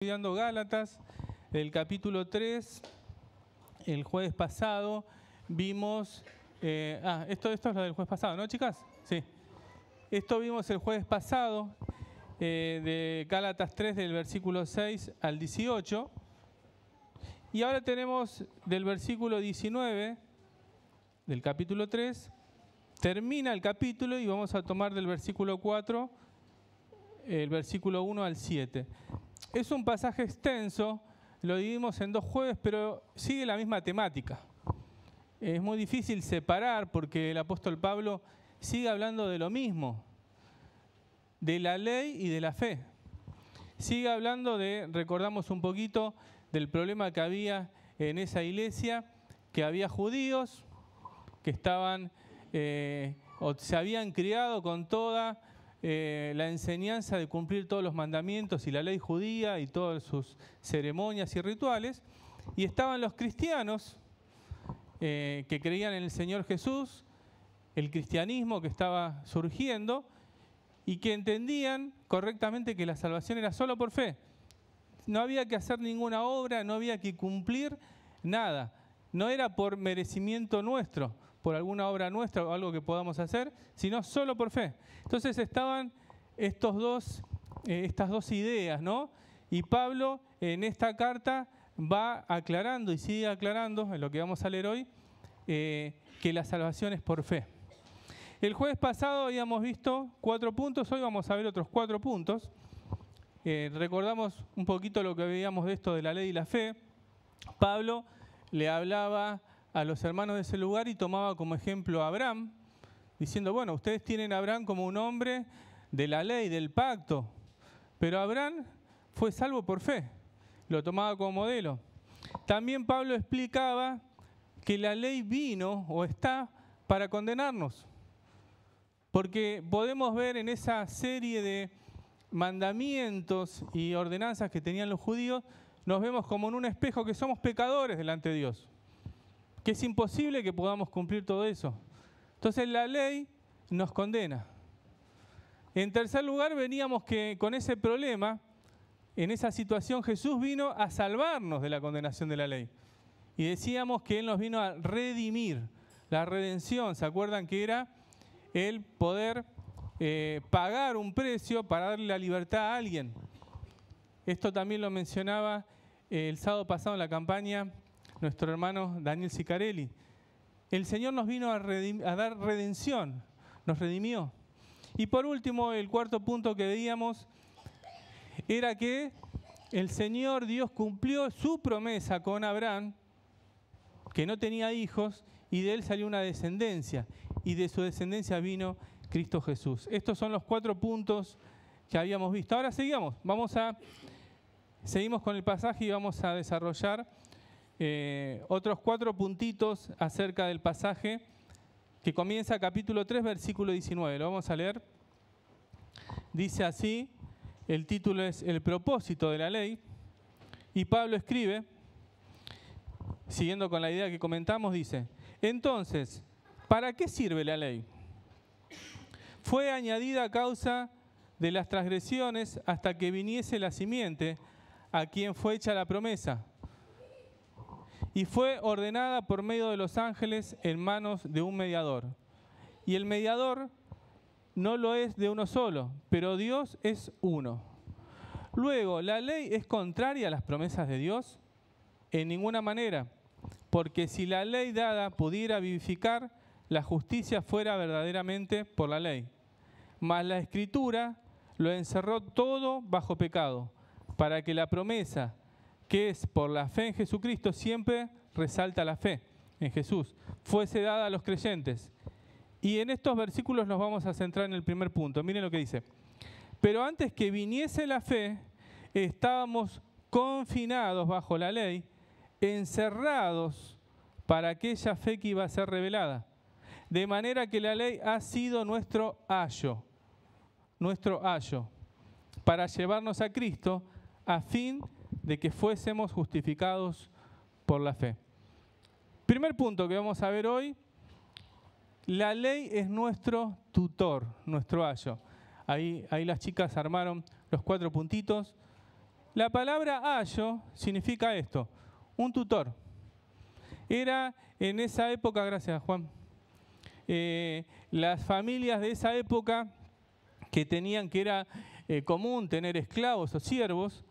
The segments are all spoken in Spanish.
Estudiando Gálatas, el capítulo 3, el jueves pasado vimos... esto es lo del jueves pasado, ¿no, chicas? Sí. Esto vimos el jueves pasado, de Gálatas 3, del versículo 6 al 18. Y ahora tenemos del versículo 19 del capítulo 3, termina el capítulo y vamos a tomar del versículo 4, el versículo 1 al 7. Es un pasaje extenso, lo dividimos en dos jueves, pero sigue la misma temática. Es muy difícil separar porque el apóstol Pablo sigue hablando de lo mismo, de la ley y de la fe. Sigue hablando recordamos un poquito del problema que había en esa iglesia, que había judíos que estaban o se habían criado con toda la enseñanza de cumplir todos los mandamientos y la ley judía y todas sus ceremonias y rituales, y estaban los cristianos que creían en el Señor Jesús, el cristianismo que estaba surgiendo y que entendían correctamente que la salvación era solo por fe. No había que hacer ninguna obra, no había que cumplir nada, no era por merecimiento nuestro, por alguna obra nuestra o algo que podamos hacer, sino solo por fe. Entonces estaban estas dos ideas, ¿no? Y Pablo en esta carta va aclarando y sigue aclarando, en lo que vamos a leer hoy, que la salvación es por fe. El jueves pasado habíamos visto 4 puntos, hoy vamos a ver otros 4 puntos. Recordamos un poquito lo que veíamos de esto de la ley y la fe. Pablo le hablaba a los hermanos de ese lugar y tomaba como ejemplo a Abraham, diciendo, bueno, ustedes tienen a Abraham como un hombre de la ley, del pacto, pero Abraham fue salvo por fe, lo tomaba como modelo. También Pablo explicaba que la ley vino o está para condenarnos, porque podemos ver en esa serie de mandamientos y ordenanzas que tenían los judíos, nos vemos como en un espejo que somos pecadores delante de Dios, que es imposible que podamos cumplir todo eso. Entonces la ley nos condena. En tercer lugar, veníamos que con ese problema, en esa situación, Jesús vino a salvarnos de la condenación de la ley. Y decíamos que Él nos vino a redimir. La redención, ¿se acuerdan que era el poder pagar un precio para darle la libertad a alguien? Esto también lo mencionaba el sábado pasado en la campaña nuestro hermano Daniel Sicarelli. El Señor nos vino a dar redención, nos redimió. Y por último, el cuarto punto que veíamos era que el Señor Dios cumplió su promesa con Abraham, que no tenía hijos, y de él salió una descendencia, y de su descendencia vino Cristo Jesús. Estos son los 4 puntos que habíamos visto. Ahora seguimos con el pasaje y vamos a desarrollar otros 4 puntitos acerca del pasaje que comienza capítulo 3, versículo 19. Lo vamos a leer. Dice así, el título es El propósito de la ley, y Pablo escribe, siguiendo con la idea que comentamos, dice, entonces, ¿para qué sirve la ley? Fue añadida a causa de las transgresiones hasta que viniese la simiente, a quien fue hecha la promesa. Y fue ordenada por medio de los ángeles en manos de un mediador. Y el mediador no lo es de uno solo, pero Dios es uno. Luego, ¿la ley es contraria a las promesas de Dios? En ninguna manera, porque si la ley dada pudiera vivificar, la justicia fuera verdaderamente por la ley. Mas la Escritura lo encerró todo bajo pecado, para que la promesa que es por la fe en Jesucristo, siempre resalta la fe en Jesús, fuese dada a los creyentes. Y en estos versículos nos vamos a centrar en el primer punto. Miren lo que dice. Pero antes que viniese la fe, estábamos confinados bajo la ley, encerrados para aquella fe que iba a ser revelada. De manera que la ley ha sido nuestro ayo, para llevarnos a Cristo, a fin de que fuésemos justificados por la fe. Primer punto que vamos a ver hoy, la ley es nuestro tutor, nuestro ayo. Ahí las chicas armaron los 4 puntitos. La palabra ayo significa esto, un tutor. Era en esa época, gracias Juan, las familias de esa época que era común tener esclavos o siervos,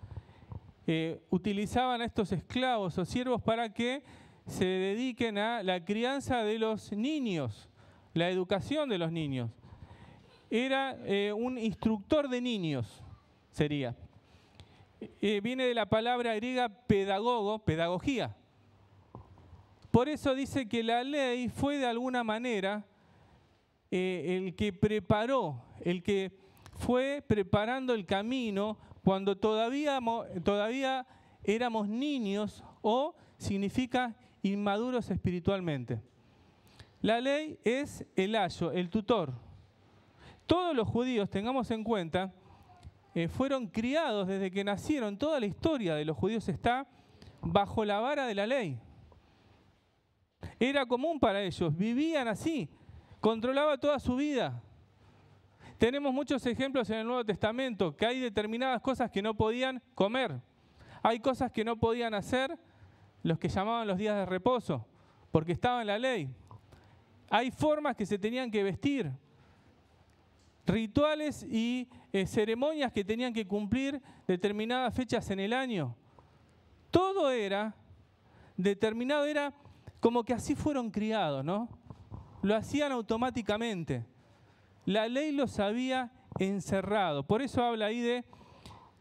utilizaban a estos esclavos o siervos para que se dediquen a la crianza de los niños, la educación de los niños. Era un instructor de niños, sería. Viene de la palabra griega pedagogo, pedagogía. Por eso dice que la ley fue de alguna manera el que preparó, el que fue preparando el camino cuando todavía éramos niños o significa inmaduros espiritualmente. La ley es el ayo, el tutor. Todos los judíos, tengamos en cuenta, fueron criados desde que nacieron. Toda la historia de los judíos está bajo la vara de la ley. Era común para ellos, vivían así, controlaba toda su vida. Tenemos muchos ejemplos en el Nuevo Testamento, que hay determinadas cosas que no podían comer. Hay cosas que no podían hacer los que llamaban los días de reposo, porque estaba en la ley. Hay formas que se tenían que vestir, rituales y ceremonias que tenían que cumplir determinadas fechas en el año. Todo era determinado, era como que así fueron criados, ¿no? Lo hacían automáticamente. La ley los había encerrado. Por eso habla ahí de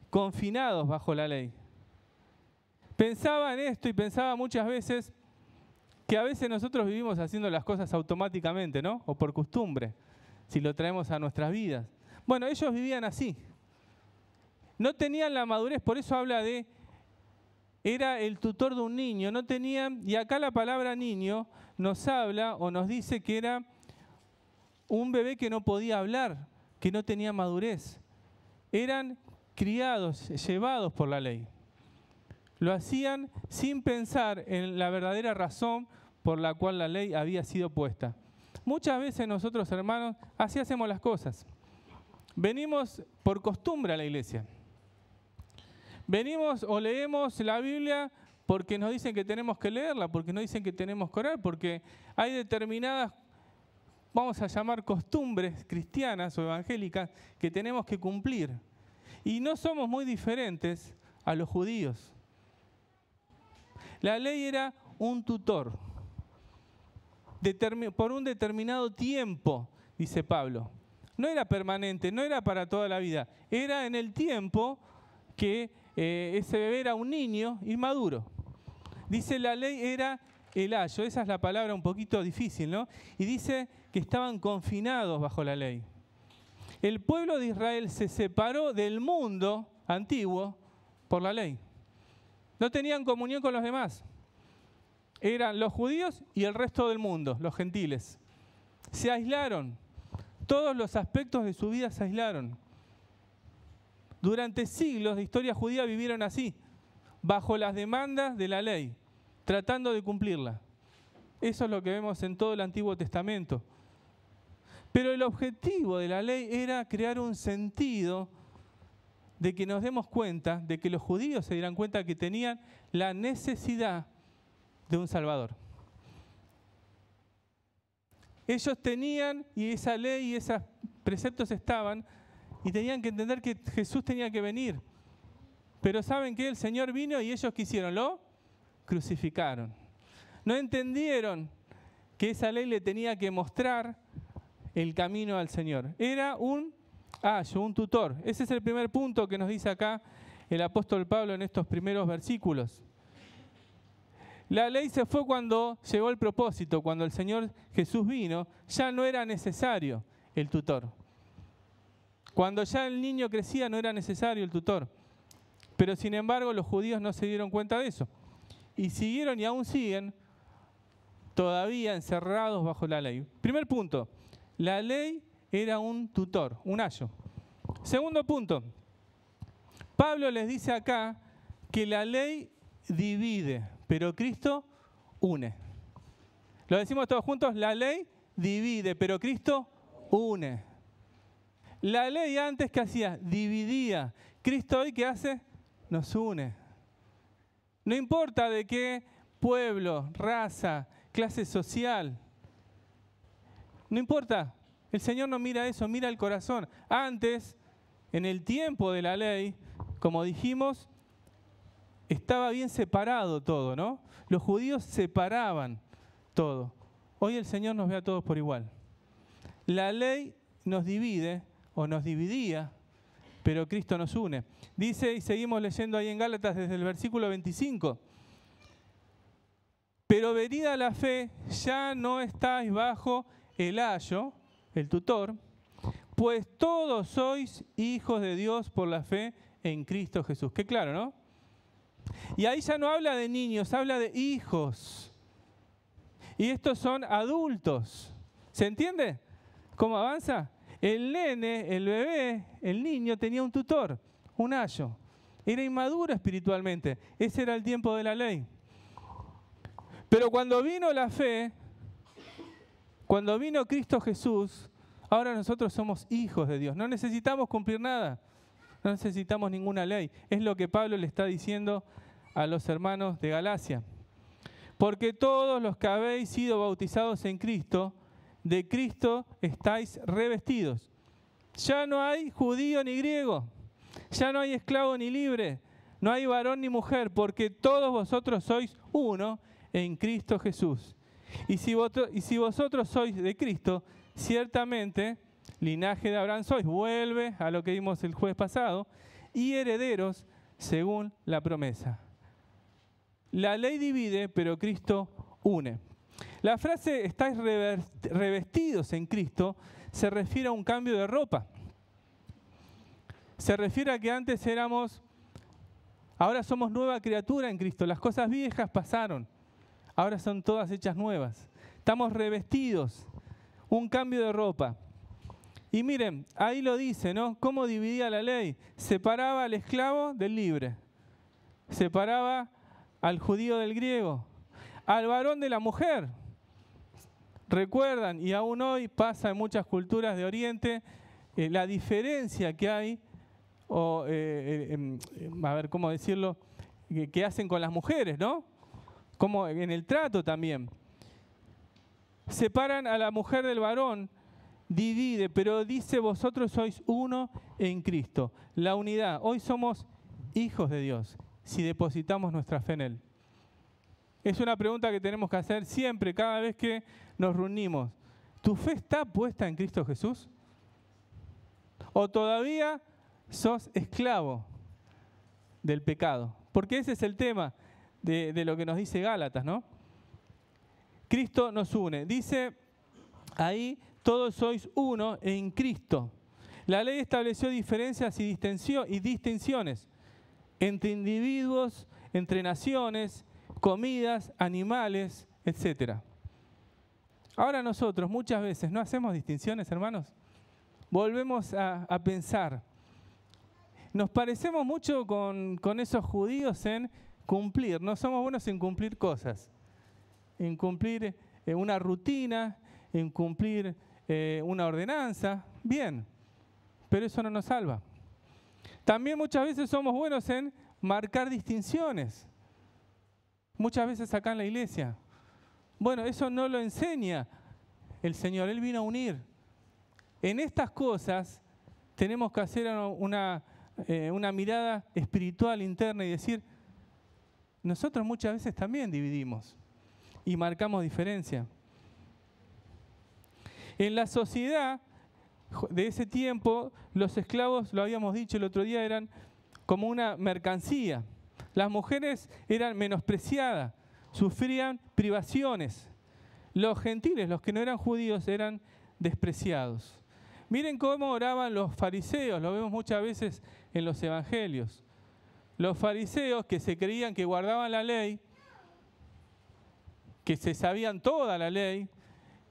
confinados bajo la ley. Pensaba en esto y pensaba muchas veces que a veces nosotros vivimos haciendo las cosas automáticamente, ¿no? O por costumbre, si lo traemos a nuestras vidas. Bueno, ellos vivían así. No tenían la madurez, por eso habla de, era el tutor de un niño, no tenían, y acá la palabra niño nos habla o nos dice que era un bebé que no podía hablar, que no tenía madurez. Eran criados, llevados por la ley. Lo hacían sin pensar en la verdadera razón por la cual la ley había sido puesta. Muchas veces nosotros, hermanos, así hacemos las cosas. Venimos por costumbre a la iglesia. Venimos o leemos la Biblia porque nos dicen que tenemos que leerla, porque nos dicen que tenemos que orar, porque hay determinadas, vamos a llamar costumbres cristianas o evangélicas que tenemos que cumplir. Y no somos muy diferentes a los judíos. La ley era un tutor por un determinado tiempo, dice Pablo. No era permanente, no era para toda la vida. Era en el tiempo que ese bebé era un niño inmaduro. Dice la ley era el ayo, esa es la palabra un poquito difícil, ¿no? Y dice que estaban confinados bajo la ley. El pueblo de Israel se separó del mundo antiguo por la ley. No tenían comunión con los demás. Eran los judíos y el resto del mundo, los gentiles. Se aislaron. Todos los aspectos de su vida se aislaron. Durante siglos de historia judía vivieron así, bajo las demandas de la ley, tratando de cumplirla. Eso es lo que vemos en todo el Antiguo Testamento. Pero el objetivo de la ley era crear un sentido de que nos demos cuenta, de que los judíos se dieran cuenta que tenían la necesidad de un Salvador. Ellos tenían, y esa ley y esos preceptos estaban, y tenían que entender que Jesús tenía que venir. Pero ¿saben qué? El Señor vino y ellos ¿qué hicieron? Lo crucificaron. No entendieron que esa ley le tenía que mostrar el camino al Señor. Era un ayo, un tutor. Ese es el primer punto que nos dice acá el apóstol Pablo en estos primeros versículos. La ley se fue cuando llegó el propósito, cuando el Señor Jesús vino, ya no era necesario el tutor. Cuando ya el niño crecía no era necesario el tutor. Pero sin embargo los judíos no se dieron cuenta de eso. Y siguieron y aún siguen todavía encerrados bajo la ley. Primer punto, la ley era un tutor, un ayo. Segundo punto, Pablo les dice acá que la ley divide, pero Cristo une. Lo decimos todos juntos, la ley divide, pero Cristo une. La ley antes, ¿qué hacía? Dividía. Cristo hoy, ¿qué hace? nos une. No importa de qué pueblo, raza, clase social. No importa. El Señor no mira eso, mira el corazón. Antes, en el tiempo de la ley, como dijimos, estaba bien separado todo, ¿no? Los judíos separaban todo. Hoy el Señor nos ve a todos por igual. La ley nos divide o nos dividía, pero Cristo nos une. Dice, y seguimos leyendo ahí en Gálatas desde el versículo 25, pero venida la fe, ya no estáis bajo el ayo, el tutor, pues todos sois hijos de Dios por la fe en Cristo Jesús. Qué claro, ¿no? Y ahí ya no habla de niños, habla de hijos. Y estos son adultos. ¿Se entiende cómo avanza? El nene, el bebé, el niño tenía un tutor, un ayo. Era inmaduro espiritualmente. Ese era el tiempo de la ley. Pero cuando vino la fe, cuando vino Cristo Jesús, ahora nosotros somos hijos de Dios. No necesitamos cumplir nada. No necesitamos ninguna ley. Es lo que Pablo le está diciendo a los hermanos de Galacia. Porque todos los que habéis sido bautizados en Cristo, de Cristo estáis revestidos. Ya no hay judío ni griego, ya no hay esclavo ni libre, no hay varón ni mujer, porque todos vosotros sois uno en Cristo Jesús. Y si vosotros sois de Cristo, ciertamente linaje de Abraham sois. Vuelve a lo que vimos el jueves pasado, y herederos según la promesa. La ley divide, pero Cristo une. La frase estáis revestidos en Cristo se refiere a un cambio de ropa. Se refiere a que antes ahora somos nueva criatura en Cristo. Las cosas viejas pasaron, ahora son todas hechas nuevas. Estamos revestidos, un cambio de ropa. Y miren, ahí lo dice, ¿no? ¿Cómo dividía la ley? Separaba al esclavo del libre. Separaba al judío del griego, al varón de la mujer. Recuerdan, y aún hoy pasa en muchas culturas de Oriente, la diferencia que hay, a ver cómo decirlo, que hacen con las mujeres, ¿no? Como en el trato también. Separan a la mujer del varón, divide, pero dice vosotros sois uno en Cristo. La unidad. Hoy somos hijos de Dios si depositamos nuestra fe en Él. Es una pregunta que tenemos que hacer siempre, cada vez que nos reunimos. ¿Tu fe está puesta en Cristo Jesús? ¿O todavía sos esclavo del pecado? Porque ese es el tema de lo que nos dice Gálatas, ¿no? Cristo nos une. Dice ahí, todos sois uno en Cristo. La ley estableció diferencias y distinciones entre individuos, entre naciones, comidas, animales, etc. Ahora nosotros muchas veces no hacemos distinciones, hermanos. Volvemos a pensar. Nos parecemos mucho con esos judíos en cumplir. No somos buenos en cumplir cosas. En cumplir una rutina, en cumplir una ordenanza. Bien, pero eso no nos salva. También muchas veces somos buenos en marcar distinciones. Muchas veces acá en la iglesia. Bueno, eso no lo enseña el Señor. Él vino a unir. En estas cosas tenemos que hacer una mirada espiritual interna y decir, nosotros muchas veces también dividimos y marcamos diferencia. En la sociedad de ese tiempo, los esclavos, lo habíamos dicho el otro día, eran como una mercancía. Las mujeres eran menospreciadas, sufrían privaciones. Los gentiles, los que no eran judíos, eran despreciados. Miren cómo oraban los fariseos, lo vemos muchas veces en los evangelios. Los fariseos que se creían que guardaban la ley, que se sabían toda la ley,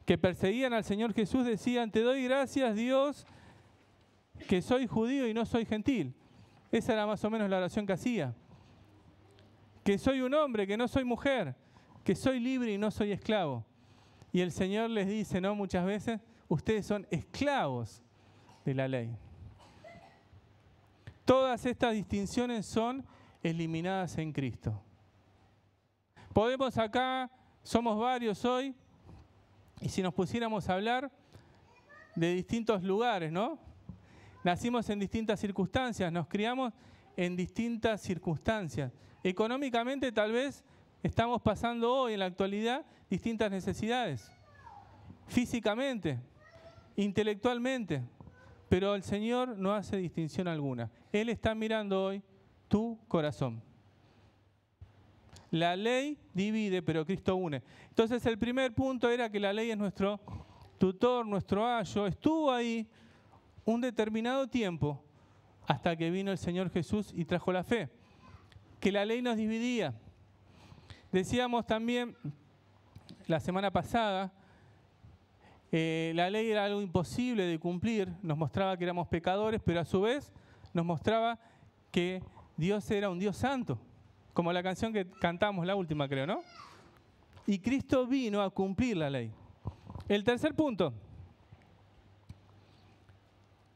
que perseguían al Señor Jesús, decían, te doy gracias, Dios, que soy judío y no soy gentil. Esa era más o menos la oración que hacía. Que soy un hombre, que no soy mujer, que soy libre y no soy esclavo. Y el Señor les dice, ¿no? Muchas veces, ustedes son esclavos de la ley. Todas estas distinciones son eliminadas en Cristo. Podemos acá, somos varios hoy, y si nos pusiéramos a hablar de distintos lugares, ¿no? Nacimos en distintas circunstancias, nos criamos en distintas circunstancias. Económicamente tal vez estamos pasando hoy, en la actualidad, distintas necesidades. Físicamente, intelectualmente, pero el Señor no hace distinción alguna. Él está mirando hoy tu corazón. La ley divide, pero Cristo une. Entonces el primer punto era que la ley es nuestro tutor, nuestro ayo. Estuvo ahí un determinado tiempo hasta que vino el Señor Jesús y trajo la fe. Que la ley nos dividía. Decíamos también la semana pasada, la ley era algo imposible de cumplir, nos mostraba que éramos pecadores, pero a su vez nos mostraba que Dios era un Dios santo, como la canción que cantamos, la última creo, ¿no? Y Cristo vino a cumplir la ley. El tercer punto,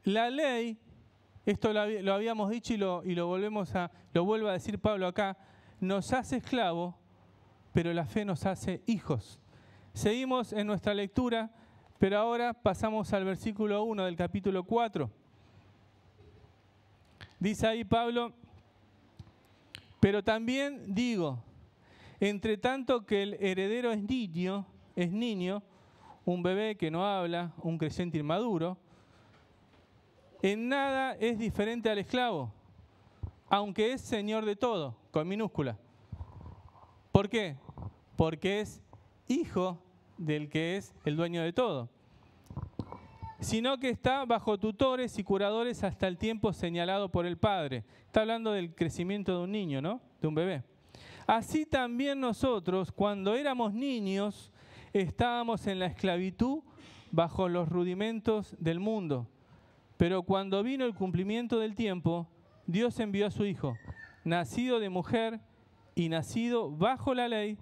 la ley, esto lo habíamos dicho y lo vuelve a decir Pablo acá, nos hace esclavos, pero la fe nos hace hijos. Seguimos en nuestra lectura, pero ahora pasamos al versículo 1 del capítulo 4. Dice ahí Pablo, pero también digo, entre tanto que el heredero es niño, un bebé que no habla, un creyente inmaduro, en nada es diferente al esclavo, aunque es señor de todo, con minúscula. ¿Por qué? Porque es hijo del que es el dueño de todo, sino que está bajo tutores y curadores hasta el tiempo señalado por el Padre. Está hablando del crecimiento de un niño, ¿no? De un bebé. Así también nosotros, cuando éramos niños, estábamos en la esclavitud bajo los rudimentos del mundo. Pero cuando vino el cumplimiento del tiempo, Dios envió a su Hijo, nacido de mujer y nacido bajo la ley,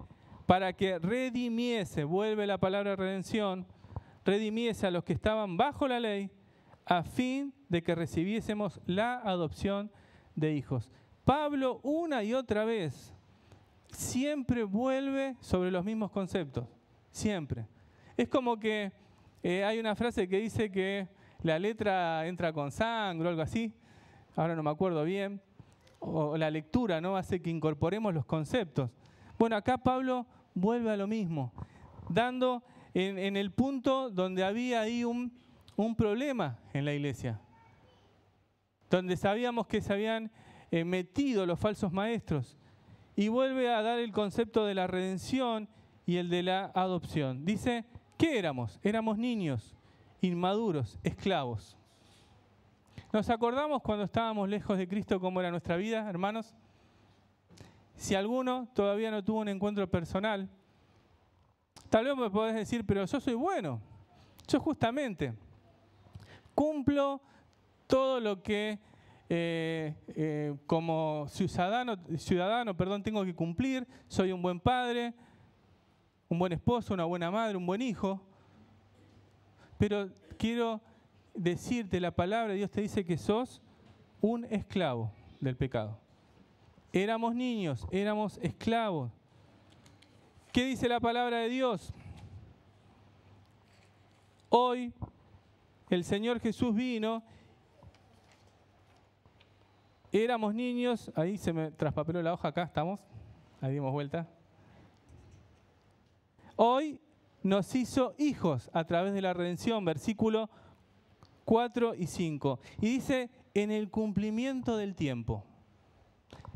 para que redimiese, vuelve la palabra redención, redimiese a los que estaban bajo la ley, a fin de que recibiésemos la adopción de hijos. Pablo una y otra vez siempre vuelve sobre los mismos conceptos, siempre. Es como que hay una frase que dice que la letra entra con sangre o algo así, ahora no me acuerdo bien, o la lectura, ¿no?, hace que incorporemos los conceptos. Bueno, acá Pablo vuelve a lo mismo, dando en el punto donde había ahí un problema en la iglesia, donde sabíamos que se habían metido los falsos maestros, y vuelve a dar el concepto de la redención y el de la adopción. Dice, ¿qué éramos? Éramos niños, inmaduros, esclavos. ¿Nos acordamos cuando estábamos lejos de Cristo cómo era nuestra vida, hermanos? Si alguno todavía no tuvo un encuentro personal, tal vez me podés decir, pero yo soy bueno. Yo justamente cumplo todo lo que como ciudadano, tengo que cumplir. Soy un buen padre, un buen esposo, una buena madre, un buen hijo. Pero quiero decirte, la palabra de Dios te dice que sos un esclavo del pecado. Éramos niños, éramos esclavos. ¿Qué dice la palabra de Dios? Hoy el Señor Jesús vino, éramos niños, ahí se me traspapeló la hoja, acá estamos, ahí dimos vuelta. Hoy nos hizo hijos a través de la redención, versículo 4 y 5. Y dice, en el cumplimiento del tiempo.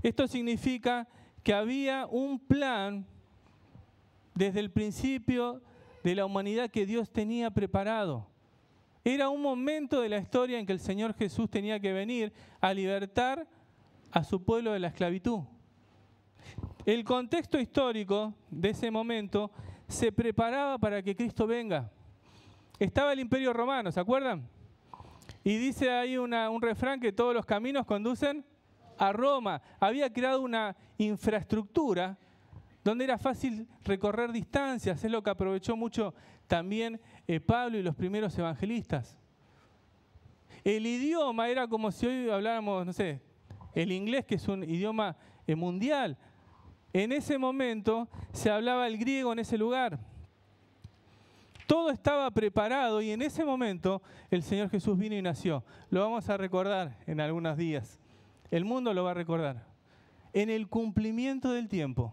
Esto significa que había un plan desde el principio de la humanidad que Dios tenía preparado. Era un momento de la historia en que el Señor Jesús tenía que venir a libertar a su pueblo de la esclavitud. El contexto histórico de ese momento se preparaba para que Cristo venga. Estaba el Imperio Romano, ¿se acuerdan? Y dice ahí un refrán que todos los caminos conducen a Roma. Había creado una infraestructura donde era fácil recorrer distancias. Es lo que aprovechó mucho también Pablo y los primeros evangelistas. El idioma era como si hoy habláramos, no sé, el inglés, que es un idioma mundial. En ese momento se hablaba el griego en ese lugar. Todo estaba preparado y en ese momento el Señor Jesús vino y nació. Lo vamos a recordar en algunos días. El mundo lo va a recordar. En el cumplimiento del tiempo,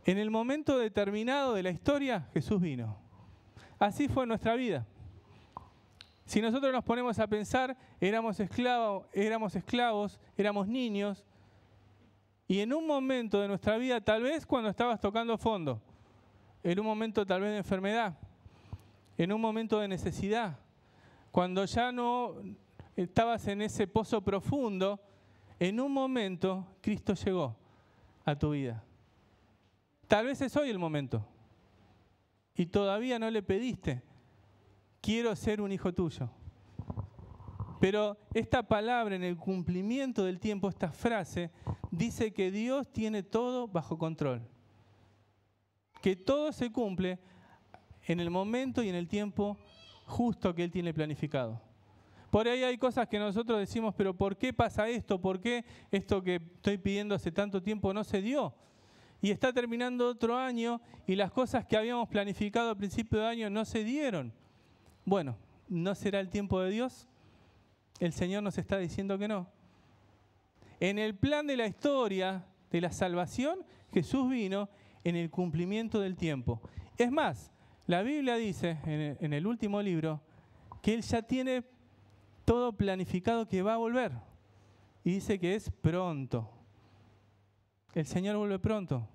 en el momento determinado de la historia, Jesús vino. Así fue nuestra vida. Si nosotros nos ponemos a pensar, éramos esclavos, éramos niños, y en un momento de nuestra vida, tal vez cuando estabas tocando fondo, en un momento tal vez de enfermedad, en un momento de necesidad, cuando ya no estabas en ese pozo profundo, en un momento Cristo llegó a tu vida. Tal vez es hoy el momento y todavía no le pediste, quiero ser un hijo tuyo. Pero esta palabra en el cumplimiento del tiempo, esta frase, dice que Dios tiene todo bajo control. Que todo se cumple en el momento y en el tiempo justo que Él tiene planificado. Por ahí hay cosas que nosotros decimos, pero ¿por qué pasa esto? ¿Por qué esto que estoy pidiendo hace tanto tiempo no se dio? Y está terminando otro año y las cosas que habíamos planificado al principio de año no se dieron. Bueno, ¿no será el tiempo de Dios? El Señor nos está diciendo que no. En el plan de la historia de la salvación, Jesús vino en el cumplimiento del tiempo. Es más, la Biblia dice en el último libro que Él ya tiene todo planificado que va a volver. Y dice que es pronto. El Señor vuelve pronto.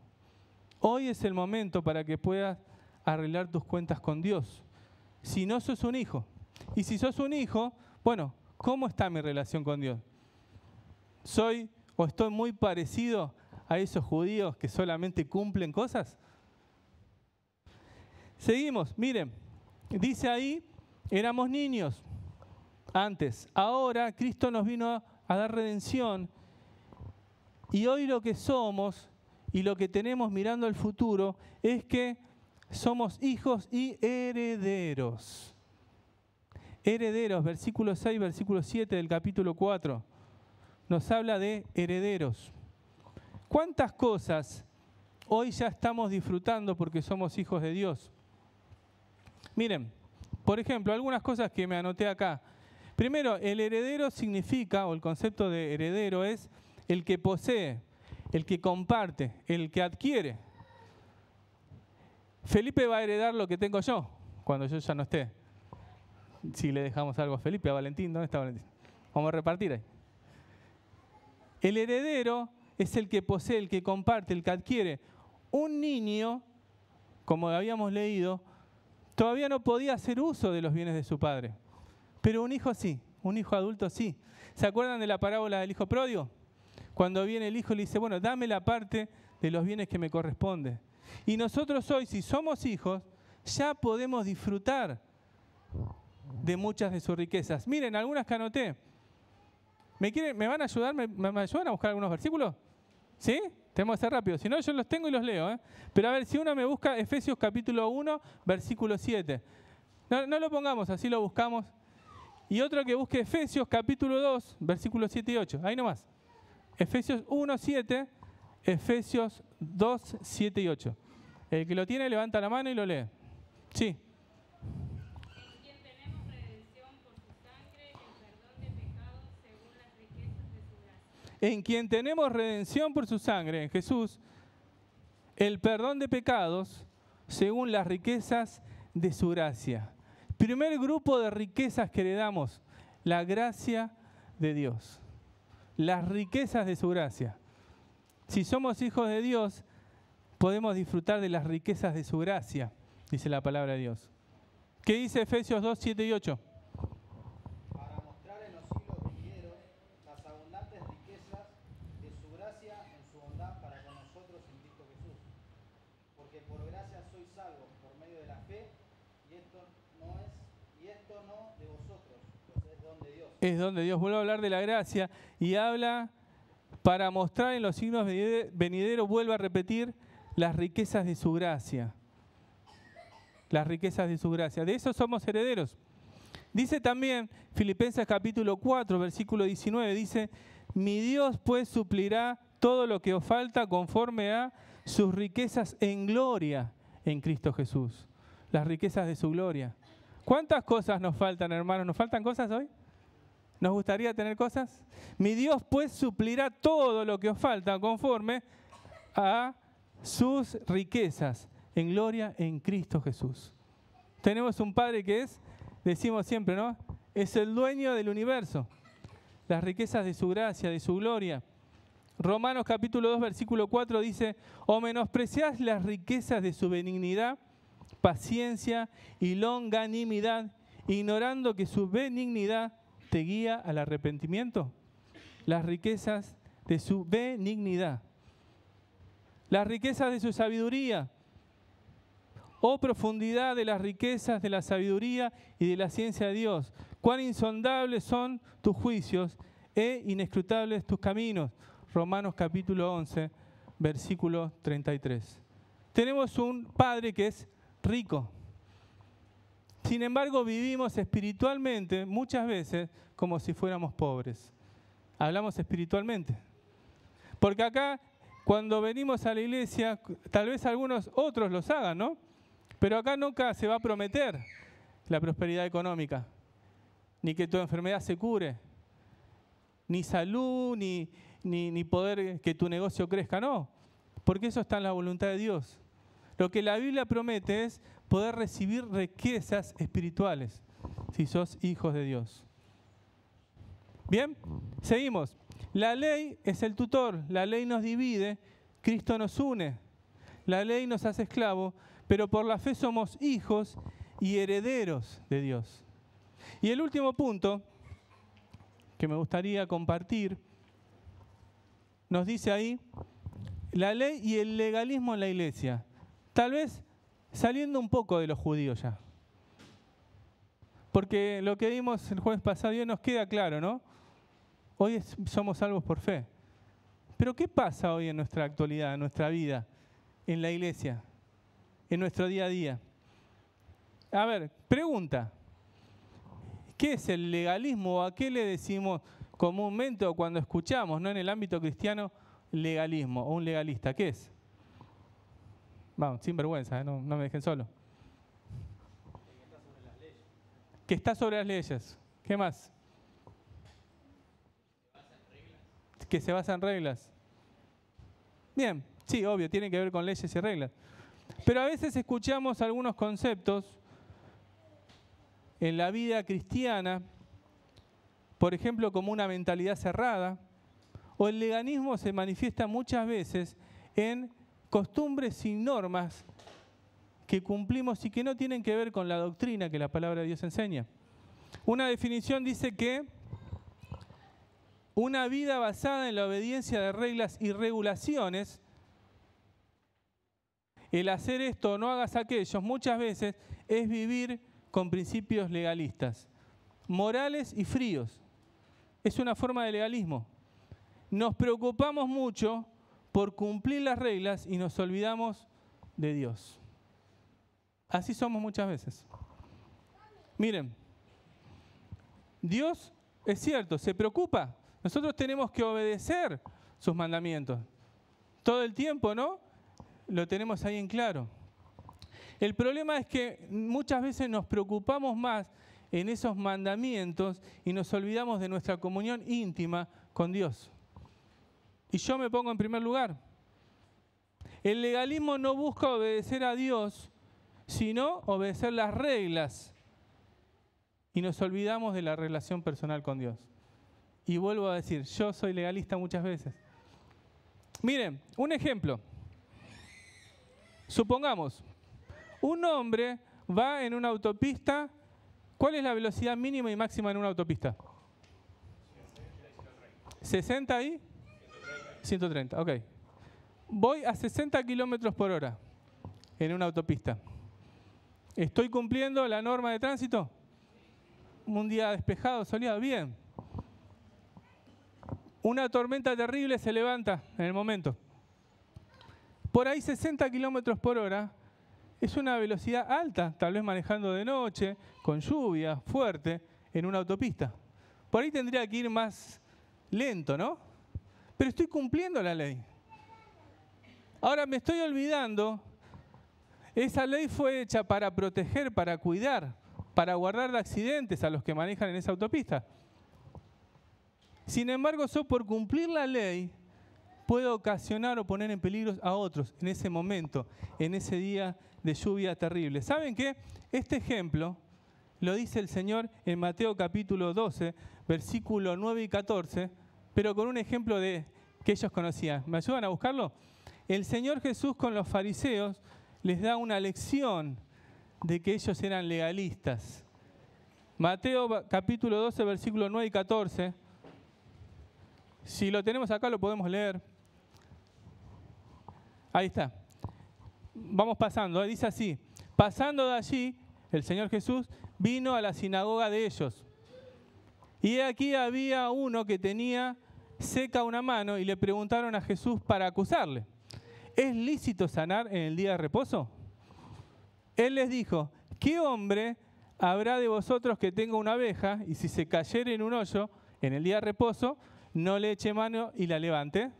Hoy es el momento para que puedas arreglar tus cuentas con Dios. Si no sos un hijo. Y si sos un hijo, bueno, ¿cómo está mi relación con Dios? ¿Soy o estoy muy parecido a esos judíos que solamente cumplen cosas? Seguimos, miren, dice ahí, éramos niños antes. Ahora Cristo nos vino a dar redención y hoy lo que somos y lo que tenemos mirando al futuro es que somos hijos y herederos. Herederos, versículo 6, versículo 7 del capítulo 4, nos habla de herederos. ¿Cuántas cosas hoy ya estamos disfrutando porque somos hijos de Dios? Miren, por ejemplo, algunas cosas que me anoté acá. Primero, el heredero significa, o el concepto de heredero es el que posee, el que comparte, el que adquiere. Felipe va a heredar lo que tengo yo, cuando yo ya no esté. Si le dejamos algo a Felipe, a Valentín, ¿dónde está Valentín? Vamos a repartir ahí. El heredero es el que posee, el que comparte, el que adquiere. Un niño, como habíamos leído, todavía no podía hacer uso de los bienes de su padre. Pero un hijo sí, un hijo adulto sí. ¿Se acuerdan de la parábola del hijo pródigo? Cuando viene el hijo y le dice, bueno, dame la parte de los bienes que me corresponde. Y nosotros hoy, si somos hijos, ya podemos disfrutar de muchas de sus riquezas. Miren, algunas que anoté. ¿Me van a ayudar? ¿Me ayudan a buscar algunos versículos? ¿Sí? Tenemos que ser rápidos. Si no, yo los tengo y los leo. Pero a ver, si uno me busca Efesios capítulo 1, versículo 7. No lo pongamos, así lo buscamos. Y otro que busque Efesios capítulo 2, versículos 7 y 8. Ahí nomás. Efesios 1, 7, Efesios 2, 7 y 8. El que lo tiene levanta la mano y lo lee. Sí. En quien tenemos redención por su sangre, en Jesús, el perdón de pecados según las riquezas de su gracia. Primer grupo de riquezas que heredamos, la gracia de Dios. Las riquezas de su gracia. Si somos hijos de Dios, podemos disfrutar de las riquezas de su gracia, dice la palabra de Dios. ¿Qué dice Efesios 2, 7 y 8? Para mostrar en los siglos venideros las abundantes riquezas de su gracia en su bondad para con nosotros en Cristo Jesús. Porque por gracia sois salvos por medio de la fe, y esto no de vosotros, pues es don de Dios. Es don de Dios. Vuelvo a hablar de la gracia y habla para mostrar en los siglos venideros, vuelvo a repetir, las riquezas de su gracia. Las riquezas de su gracia. De eso somos herederos. Dice también Filipenses capítulo 4, versículo 19, dice, mi Dios pues suplirá todo lo que os falta conforme a sus riquezas en gloria en Cristo Jesús. Las riquezas de su gloria. ¿Cuántas cosas nos faltan, hermanos? ¿Nos faltan cosas hoy? ¿Nos gustaría tener cosas? Mi Dios pues suplirá todo lo que os falta conforme a sus riquezas en gloria en Cristo Jesús. Tenemos un Padre que es, decimos siempre, ¿no? Es el dueño del universo. Las riquezas de su gracia, de su gloria. Romanos capítulo 2, versículo 4 dice: o menospreciás las riquezas de su benignidad, paciencia y longanimidad, ignorando que su benignidad te guía al arrepentimiento. Las riquezas de su benignidad. Las riquezas de su sabiduría. Oh profundidad de las riquezas de la sabiduría y de la ciencia de Dios. Cuán insondables son tus juicios e inescrutables tus caminos. Romanos capítulo 11, versículo 33. Tenemos un Padre que es rico. Sin embargo, vivimos espiritualmente muchas veces como si fuéramos pobres. Hablamos espiritualmente. Porque acá, cuando venimos a la iglesia, tal vez algunos otros los hagan, ¿no? Pero acá nunca se va a prometer la prosperidad económica, ni que tu enfermedad se cure, ni salud, ni poder que tu negocio crezca, no. Porque eso está en la voluntad de Dios. Lo que la Biblia promete es poder recibir riquezas espirituales, si sos hijos de Dios. Bien, seguimos. La ley es el tutor, la ley nos divide, Cristo nos une. La ley nos hace esclavos, pero por la fe somos hijos y herederos de Dios. Y el último punto que me gustaría compartir, nos dice ahí, la ley y el legalismo en la iglesia. Tal vez saliendo un poco de los judíos ya. Porque lo que vimos el jueves pasado ya nos queda claro, ¿no? Hoy somos salvos por fe. Pero ¿qué pasa hoy en nuestra actualidad, en nuestra vida, en la iglesia, en nuestro día a día? A ver, pregunta. ¿Qué es el legalismo? ¿A qué le decimos comúnmente o cuando escuchamos, ¿no? En el ámbito cristiano, legalismo o un legalista? ¿Qué es? Vamos, sin vergüenza, no me dejen solo. Que está sobre las leyes. ¿Qué más? Que se basa en reglas. Bien, sí, obvio, tiene que ver con leyes y reglas. Pero a veces escuchamos algunos conceptos en la vida cristiana, por ejemplo, como una mentalidad cerrada, o el legalismo se manifiesta muchas veces en costumbres y normas que cumplimos y que no tienen que ver con la doctrina que la palabra de Dios enseña. Una definición dice que una vida basada en la obediencia de reglas y regulaciones, el hacer esto o no hagas aquello, muchas veces es vivir con principios legalistas, morales y fríos. Es una forma de legalismo. Nos preocupamos mucho por cumplir las reglas y nos olvidamos de Dios. Así somos muchas veces. Miren, Dios, es cierto, se preocupa. Nosotros tenemos que obedecer sus mandamientos. Todo el tiempo, ¿no? Lo tenemos ahí en claro. El problema es que muchas veces nos preocupamos más en esos mandamientos y nos olvidamos de nuestra comunión íntima con Dios. Y yo me pongo en primer lugar. El legalismo no busca obedecer a Dios, sino obedecer las reglas. Y nos olvidamos de la relación personal con Dios. Y vuelvo a decir, yo soy legalista muchas veces. Miren, un ejemplo. Supongamos, un hombre va en una autopista. ¿Cuál es la velocidad mínima y máxima en una autopista? 60 y 130, ok. Voy a 60 kilómetros por hora en una autopista. ¿Estoy cumpliendo la norma de tránsito? Un día despejado, soleado, bien. Una tormenta terrible se levanta en el momento. Por ahí 60 kilómetros por hora es una velocidad alta, tal vez manejando de noche, con lluvia fuerte, en una autopista. Por ahí tendría que ir más lento, ¿no? pero estoy cumpliendo la ley. Ahora me estoy olvidando, esa ley fue hecha para proteger, para cuidar, para guardar de accidentes a los que manejan en esa autopista. Sin embargo, yo por cumplir la ley puedo ocasionar o poner en peligro a otros en ese momento, en ese día de lluvia terrible. ¿Saben qué? Este ejemplo lo dice el Señor en Mateo capítulo 12, versículo 9 y 14, pero con un ejemplo que ellos conocían. ¿Me ayudan a buscarlo? El Señor Jesús con los fariseos les da una lección de que ellos eran legalistas. Mateo capítulo 12, versículo 9 y 14. Si lo tenemos acá lo podemos leer. Ahí está. Vamos pasando. Dice así: pasando de allí, el Señor Jesús vino a la sinagoga de ellos. Y aquí había uno que tenía seca una mano y le preguntaron a Jesús para acusarle: ¿es lícito sanar en el día de reposo? Él les dijo: ¿qué hombre habrá de vosotros que tenga una abeja y si se cayere en un hoyo en el día de reposo, no le eche mano y la levante?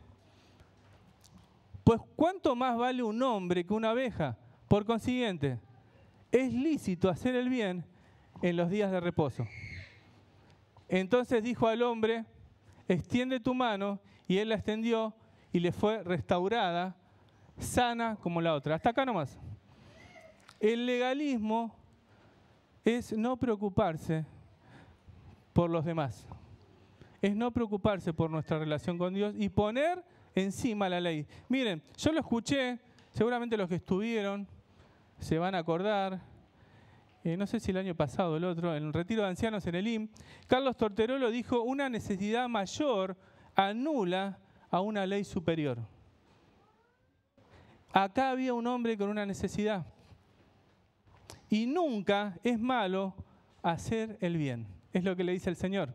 Pues ¿cuánto más vale un hombre que una abeja? Por consiguiente, es lícito hacer el bien en los días de reposo. Entonces dijo al hombre: extiende tu mano, y él la extendió y le fue restaurada, sana como la otra. Hasta acá nomás. El legalismo es no preocuparse por los demás. Es no preocuparse por nuestra relación con Dios y poner encima la ley. Miren, yo lo escuché, seguramente los que estuvieron se van a acordar, no sé si el año pasado o el otro, en el retiro de ancianos en el IM, Carlos Torterolo dijo: una necesidad mayor anula a una ley superior. Acá había un hombre con una necesidad. Y nunca es malo hacer el bien. Es lo que le dice el Señor.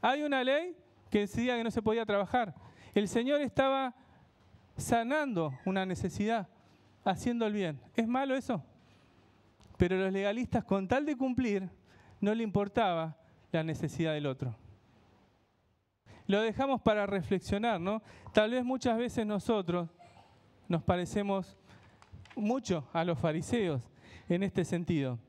Hay una ley que decía que no se podía trabajar. El Señor estaba sanando una necesidad, haciendo el bien. ¿Es malo eso? Pero los legalistas, con tal de cumplir, no le importaba la necesidad del otro. Lo dejamos para reflexionar, ¿no? Tal vez muchas veces nosotros nos parecemos mucho a los fariseos en este sentido.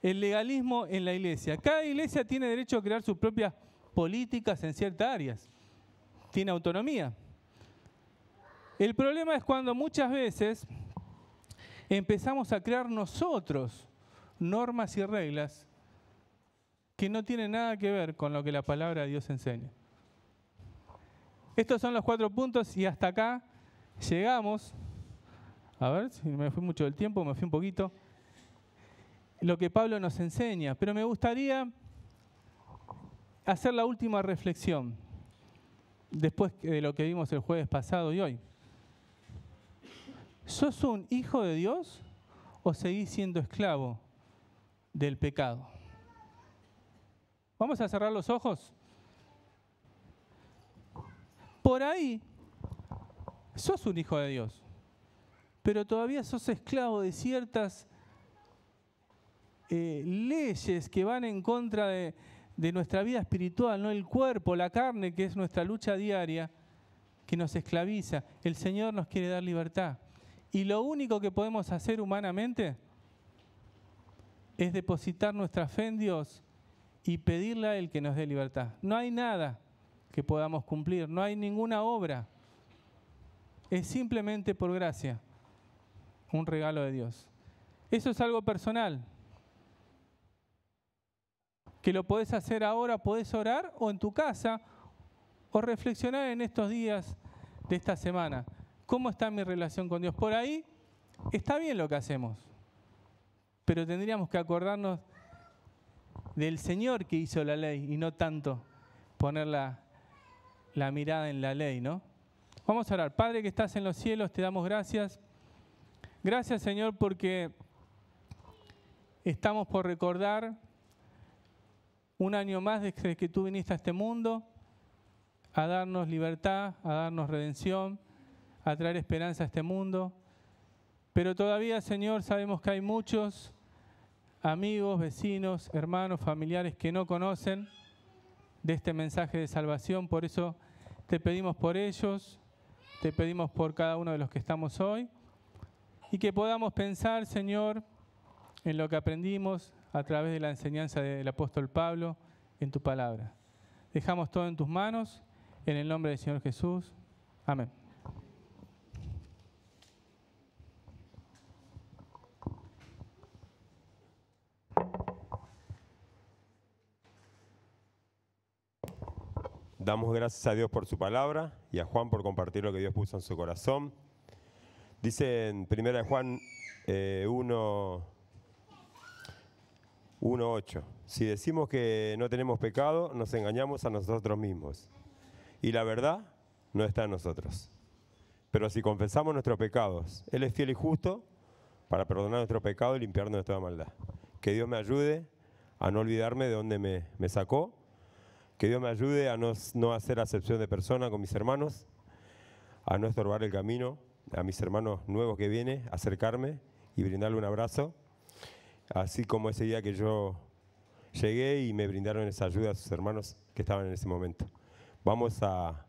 El legalismo en la iglesia. Cada iglesia tiene derecho a crear sus propias políticas en ciertas áreas. Tiene autonomía. El problema es cuando muchas veces empezamos a crear nosotros normas y reglas que no tienen nada que ver con lo que la palabra de Dios enseña. Estos son los 4 puntos y hasta acá llegamos. A ver si me fui mucho del tiempo, me fui un poquito. Lo que Pablo nos enseña. Pero me gustaría hacer la última reflexión después de lo que vimos el jueves pasado y hoy. ¿Sos un hijo de Dios o seguís siendo esclavo del pecado? Vamos a cerrar los ojos. Por ahí, sos un hijo de Dios, pero todavía sos esclavo de ciertas leyes que van en contra de nuestra vida espiritual, ¿no? El cuerpo, la carne, que es nuestra lucha diaria, que nos esclaviza. El Señor nos quiere dar libertad. Y lo único que podemos hacer humanamente es depositar nuestra fe en Dios y pedirle a Él que nos dé libertad. No hay nada que podamos cumplir, no hay ninguna obra. Es simplemente por gracia, un regalo de Dios. Eso es algo personal, que lo podés hacer ahora, podés orar o en tu casa, o reflexionar en estos días de esta semana. ¿Cómo está mi relación con Dios? Por ahí está bien lo que hacemos, pero tendríamos que acordarnos del Señor que hizo la ley y no tanto poner la mirada en la ley, ¿no? Vamos a orar. Padre que estás en los cielos, te damos gracias. Gracias, Señor, porque estamos por recordar un año más desde que tú viniste a este mundo a darnos libertad, a darnos redención, a traer esperanza a este mundo. Pero todavía, Señor, sabemos que hay muchos amigos, vecinos, hermanos, familiares que no conocen de este mensaje de salvación. Por eso Te pedimos por ellos, te pedimos por cada uno de los que estamos hoy y que podamos pensar, Señor, en lo que aprendimos a través de la enseñanza del apóstol Pablo en tu palabra. Dejamos todo en tus manos, en el nombre del Señor Jesús. Amén. Damos gracias a Dios por su palabra y a Juan por compartir lo que Dios puso en su corazón. Dice en 1 Juan 1:8, si decimos que no tenemos pecado, nos engañamos a nosotros mismos y la verdad no está en nosotros. Pero si confesamos nuestros pecados, Él es fiel y justo para perdonar nuestro pecado y limpiarnos de toda maldad. Que Dios me ayude a no olvidarme de dónde me sacó. Que Dios me ayude a no hacer acepción de persona con mis hermanos, a no estorbar el camino, a mis hermanos nuevos que vienen, acercarme y brindarle un abrazo, así como ese día que yo llegué y me brindaron esa ayuda a sus hermanos que estaban en ese momento. Vamos a